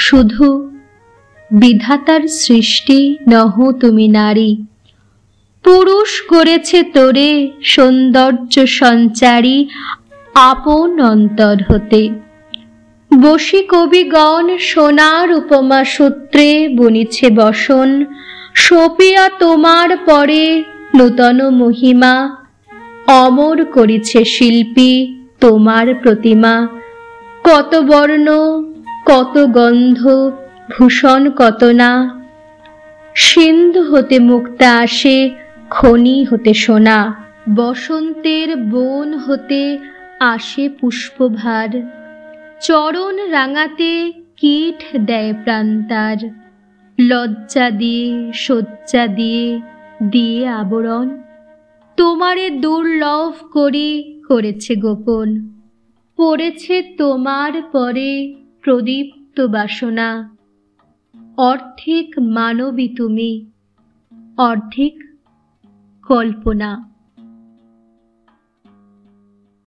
শুধু বিধাতার সৃষ্টি নহ তুমি নারী, পুরুষ করেছে তোরে সৌন্দর্য সঞ্চারী আপন অন্তর হতে। বসি কবিগণ সোনার উপমা সূত্রে বুনিছে বসন, সপিয়া তোমার পরে নূতন মহিমা, অমর করিছে শিল্পী তোমার প্রতিমা। কত বর্ণ কত গন্ধ ভূষণ কত না, সিন্ধু হতে মুক্তা আসে খনি হতে সোনা। বসন্তের বন হতে আসে পুষ্পভার, চরণ রাঙাতে কীট দেয় প্রান্তার। লজ্জা দিয়ে শয্যা দিয়ে দিয়ে আবরণ, তোমারে দুর্লভ করি করেছে গোপন। পড়েছে তোমার পরে প্রদীপ্ত বাসনা, অর্ধেক মানবী তুমি অর্ধেক কল্পনা।